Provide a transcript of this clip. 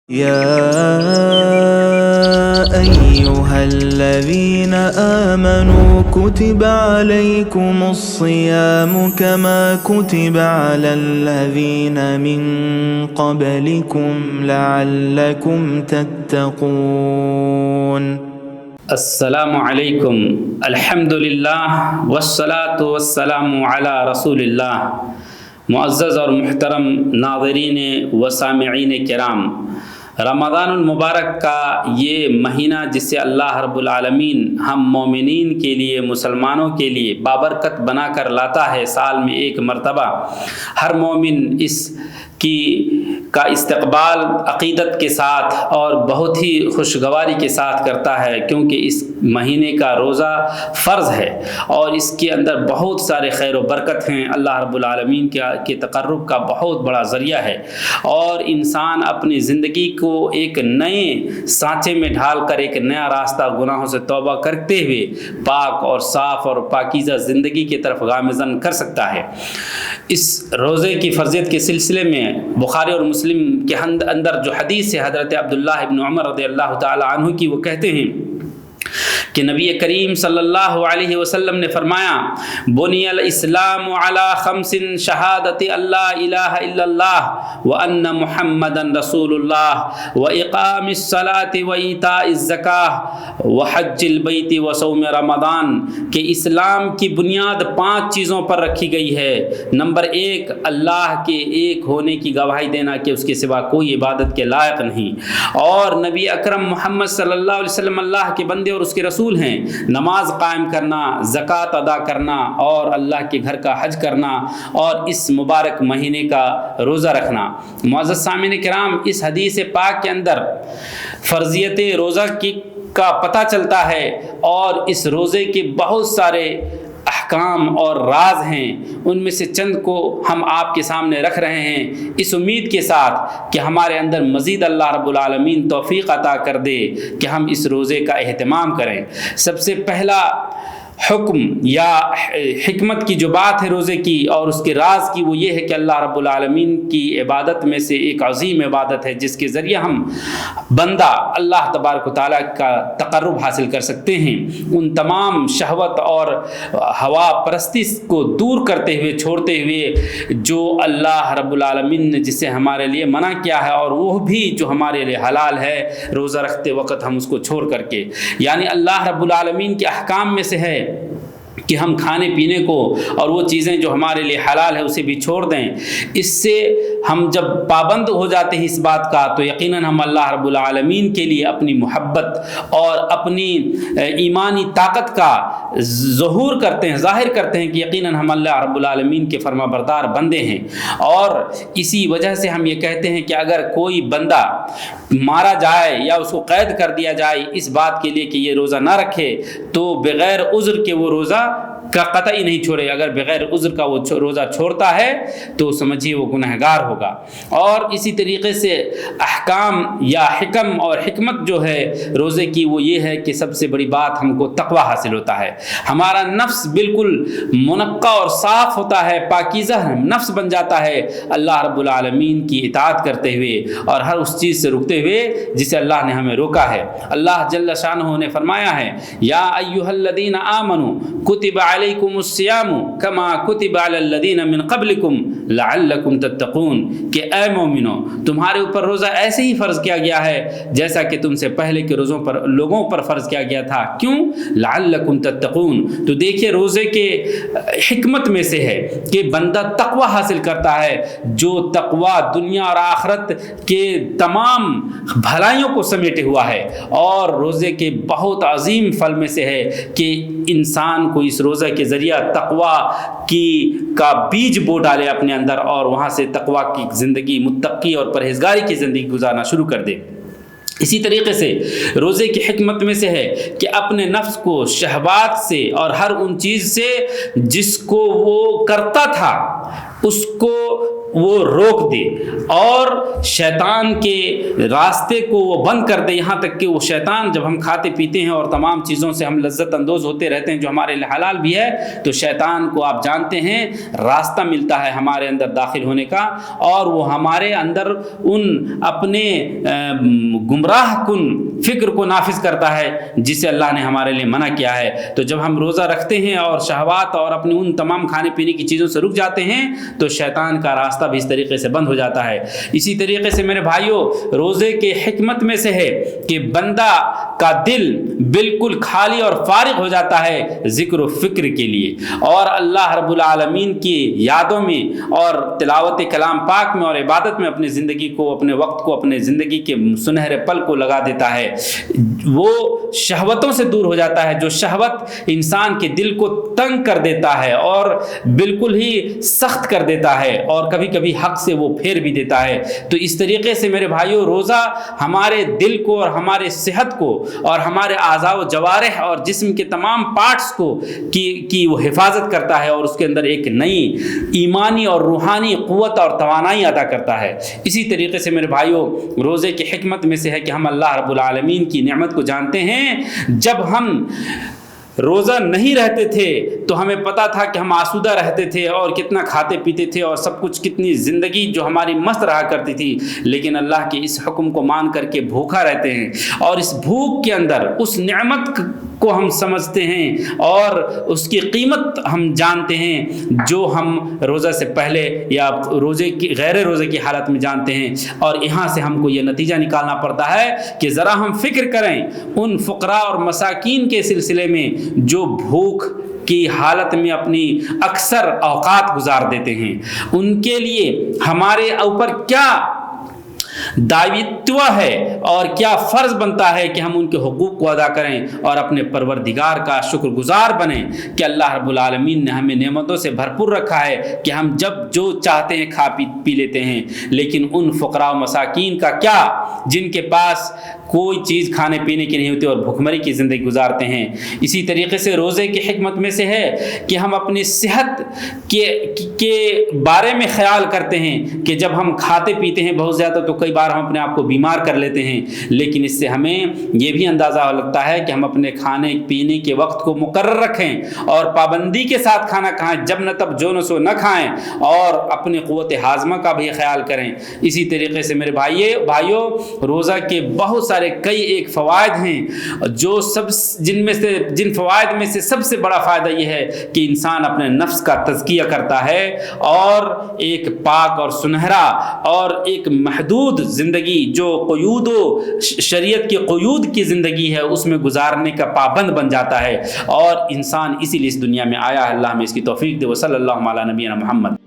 يا أيها الذين آمنوا كتب عليكم الصيام كما كتب على الذين من قبلكم لعلكم تتقون. السلام علیکم. الحمدللہ والصلاة والسلام علی رسول اللہ. معزز اور محترم ناظرین و سامعین کرام، رمضان المبارک کا یہ مہینہ جسے اللہ رب العالمین ہم مومنین کے لیے، مسلمانوں کے لیے بابرکت بنا کر لاتا ہے سال میں ایک مرتبہ، ہر مومن اس کا استقبال عقیدت کے ساتھ اور بہت ہی خوشگواری کے ساتھ کرتا ہے، کیونکہ اس مہینے کا روزہ فرض ہے اور اس کے اندر بہت سارے خیر و برکت ہیں، اللہ رب العالمین کے تقرب کا بہت بڑا ذریعہ ہے، اور انسان اپنی زندگی کو ایک نئے سانچے میں ڈھال کر ایک نیا راستہ گناہوں سے توبہ کرتے ہوئے پاک اور صاف اور پاکیزہ زندگی کی طرف گامزن کر سکتا ہے۔ اس روزے کی فرضیت کے سلسلے میں بخاری اور مسلم کے اندر جو حدیث ہے حضرت عبداللہ ابن عمر رضی اللہ تعالی عنہ کی، وہ کہتے ہیں کہ نبی کریم صلی اللہ علیہ وسلم نے فرمایا، بنی الاسلام علی خمس شہادت اللہ الہ الا اللہ وان محمدا رسول اللہ واقام الصلاۃ وایتاء الزکاۃ وحج البیت وصوم رمضان، کہ اسلام کی بنیاد 5 چیزوں پر رکھی گئی ہے۔ نمبر 1، اللہ کے ایک ہونے کی گواہی دینا کہ اس کے سوا کوئی عبادت کے لائق نہیں، اور نبی اکرم محمد صلی اللہ علیہ وسلم اللہ کے بندے اور اس کے رسول ہیں۔ نماز قائم کرنا، زکوٰۃ ادا کرنا، اور اللہ کے گھر کا حج کرنا، اور اس مبارک مہینے کا روزہ رکھنا۔ معزز سامعین کرام، اس حدیث پاک کے اندر فرضیت روزہ کا پتہ چلتا ہے، اور اس روزے کے بہت سارے احکام اور راز ہیں، ان میں سے چند کو ہم آپ کے سامنے رکھ رہے ہیں، اس امید کے ساتھ کہ ہمارے اندر مزید اللہ رب العالمین توفیق عطا کر دے کہ ہم اس روزے کا اہتمام کریں۔ سب سے پہلا حکم یا حکمت کی جو بات ہے روزے کی اور اس کے راز کی، وہ یہ ہے کہ اللہ رب العالمین کی عبادت میں سے ایک عظیم عبادت ہے جس کے ذریعے ہم بندہ اللہ تبارک و تعالیٰ کا تقرب حاصل کر سکتے ہیں، ان تمام شہوت اور ہوا پرستی کو دور کرتے ہوئے، چھوڑتے ہوئے، جو اللہ رب العالمین نے جسے ہمارے لیے منع کیا ہے، اور وہ بھی جو ہمارے لیے حلال ہے روزہ رکھتے وقت ہم اس کو چھوڑ کر کے، یعنی اللہ رب العالمین کے احکام میں سے ہے کہ ہم کھانے پینے کو اور وہ چیزیں جو ہمارے لیے حلال ہے اسے بھی چھوڑ دیں۔ اس سے ہم جب پابند ہو جاتے ہیں اس بات کا، تو یقیناً ہم اللہ رب العالمین کے لیے اپنی محبت اور اپنی ایمانی طاقت کا ظہور کرتے ہیں، ظاہر کرتے ہیں کہ یقیناً ہم اللہ رب العالمین کے فرما بردار بندے ہیں۔ اور اسی وجہ سے ہم یہ کہتے ہیں کہ اگر کوئی بندہ مارا جائے یا اس کو قید کر دیا جائے اس بات کے لیے کہ یہ روزہ نہ رکھے، تو بغیر عذر کے وہ روزہ کا قطعی نہیں چھوڑے۔ اگر بغیر عذر کا وہ روزہ چھوڑتا ہے تو سمجھیے وہ گنہگار ہوگا۔ اور اسی طریقے سے احکام یا حکم اور حکمت جو ہے روزے کی، وہ یہ ہے کہ سب سے بڑی بات ہم کو تقوی حاصل ہوتا ہے، ہمارا نفس بالکل منقع اور صاف ہوتا ہے، پاکیزہ نفس بن جاتا ہے اللہ رب العالمین کی اطاعت کرتے ہوئے اور ہر اس چیز سے رکتے ہوئے جسے اللہ نے ہمیں روکا ہے۔ اللہ جل شانہ نے فرمایا ہے، یا ایھا الذین آمنوا کتب علیکم الصیام کما کتب علی الذین من قبلکم لعلکم تتقون، کہ اے مومنو، تمہارے اوپر روزہ ایسے ہی فرض کیا گیا ہے جیسا کہ تم سے پہلے کے لوگوں پر فرض کیا گیا تھا۔ کیوں؟ لعلکم تتقون۔ تو دیکھیے روزے کے حکمت میں سے ہے کہ بندہ تقوی حاصل کرتا ہے، جو تقوی دنیا اور آخرت کے تمام بھلائیوں کو سمیٹے ہوا ہے، اور روزے کے بہت عظیم پھل میں سے ہے کہ انسان کو اس روزہ کے ذریعہ تقوی کا بیج بو ڈالے اپنے اندر، اور وہاں سے تقوی کی زندگی، متقی اور پرہیزگاری کی زندگی گزارنا شروع کر دے۔ اسی طریقے سے روزے کی حکمت میں سے ہے کہ اپنے نفس کو شہوات سے اور ہر ان چیز سے جس کو وہ کرتا تھا اس کو وہ روک دے اور شیطان کے راستے کو وہ بند کر دے، یہاں تک کہ وہ شیطان جب ہم کھاتے پیتے ہیں اور تمام چیزوں سے ہم لذت اندوز ہوتے رہتے ہیں جو ہمارے لیے حلال بھی ہے، تو شیطان کو آپ جانتے ہیں راستہ ملتا ہے ہمارے اندر داخل ہونے کا، اور وہ ہمارے اندر ان اپنے گمراہ کن فکر کو نافذ کرتا ہے جسے اللہ نے ہمارے لیے منع کیا ہے۔ تو جب ہم روزہ رکھتے ہیں اور شہوات اور اپنے ان تمام کھانے پینے کی چیزوں سے رک جاتے ہیں تو شیطان کا راستہ بھی اس طریقے سے بند ہو جاتا ہے۔ اسی طریقے سے میرے بھائیوں، روزے کے حکمت میں سے ہے کہ بندہ کا دل بالکل خالی اور فارغ ہو جاتا ہے ذکر و فکر کے لیے، اور اللہ رب العالمین کی یادوں میں اور تلاوت کلام پاک میں اور عبادت میں اپنی زندگی کو، اپنے وقت کو، اپنے زندگی کے سنہرے پل کو لگا دیتا ہے۔ وہ شہوتوں سے دور ہو جاتا ہے، جو شہوت انسان کے دل کو تنگ کر دیتا ہے اور بالکل ہی سخت کر دیتا ہے، اور کبھی کبھی حق سے وہ پھیر بھی دیتا ہے۔ تو اس طریقے سے میرے بھائیوں، روزہ ہمارے دل کو اور ہمارے صحت کو اور ہمارے اعضاء و جوارح اور جسم کے تمام پارٹس کو کی وہ حفاظت کرتا ہے، اور اس کے اندر ایک نئی ایمانی اور روحانی قوت اور توانائی عطا کرتا ہے۔ اسی طریقے سے میرے بھائیوں، روزے کی حکمت میں سے ہے کہ ہم اللہ رب العالمین کی نعمت کو جانتے ہیں۔ جب ہم روزہ نہیں رہتے تھے تو ہمیں پتا تھا کہ ہم آسودہ رہتے تھے اور کتنا کھاتے پیتے تھے اور سب کچھ، کتنی زندگی جو ہماری مست رہا کرتی تھی، لیکن اللہ کے اس حکم کو مان کر کے بھوکا رہتے ہیں، اور اس بھوک کے اندر اس نعمت کو ہم سمجھتے ہیں اور اس کی قیمت ہم جانتے ہیں جو ہم روزہ سے پہلے یا روزے کی غیر روزے کی حالت میں جانتے ہیں۔ اور یہاں سے ہم کو یہ نتیجہ نکالنا پڑتا ہے کہ ذرا ہم فکر کریں ان فقراء اور مساکین کے سلسلے میں جو بھوک کی حالت میں اپنی اکثر اوقات گزار دیتے ہیں، ان کے لیے ہمارے اوپر کیا دعویتو ہے اور کیا فرض بنتا ہے کہ ہم ان کے حقوق کو ادا کریں اور اپنے پروردگار کا شکر گزار بنیں کہ اللہ رب العالمین نے ہمیں نعمتوں سے بھرپور رکھا ہے کہ ہم جب جو چاہتے ہیں کھا پی لیتے ہیں۔ لیکن ان فقراء و مساکین کا کیا جن کے پاس کوئی چیز کھانے پینے کی نہیں ہوتی اور بھوکمری کی زندگی گزارتے ہیں۔ اسی طریقے سے روزے کی حکمت میں سے ہے کہ ہم اپنی صحت کے بارے میں خیال کرتے ہیں کہ جب ہم کھاتے پیتے ہیں بہت زیادہ تو کئی بار ہم اپنے آپ کو بیمار کر لیتے ہیں، لیکن اس سے ہمیں یہ بھی اندازہ لگتا ہے کہ ہم اپنے کھانے پینے کے وقت کو مقرر رکھیں اور پابندی کے ساتھ کھانا کھائیں، جب نہ تب جو نہ سو نہ کھائیں، اور اپنی قوت ہاضمہ کا بھی خیال کریں۔ اسی طریقے سے میرے بھائیوں، روزہ کے بہت سارے کئی ایک فوائد ہیں، جو جن فوائد میں سے سب سے بڑا فائدہ یہ ہے کہ انسان اپنے نفس کا تزکیہ کرتا ہے اور ایک پاک اور سنہرا اور ایک محدود زندگی جو قیود و شریعت کے قیود کی زندگی ہے اس میں گزارنے کا پابند بن جاتا ہے، اور انسان اسی لیے اس دنیا میں آیا ہے۔ اللہ ہمیں اس کی توفیق دے۔ وصلی اللہ علی نبینا محمد۔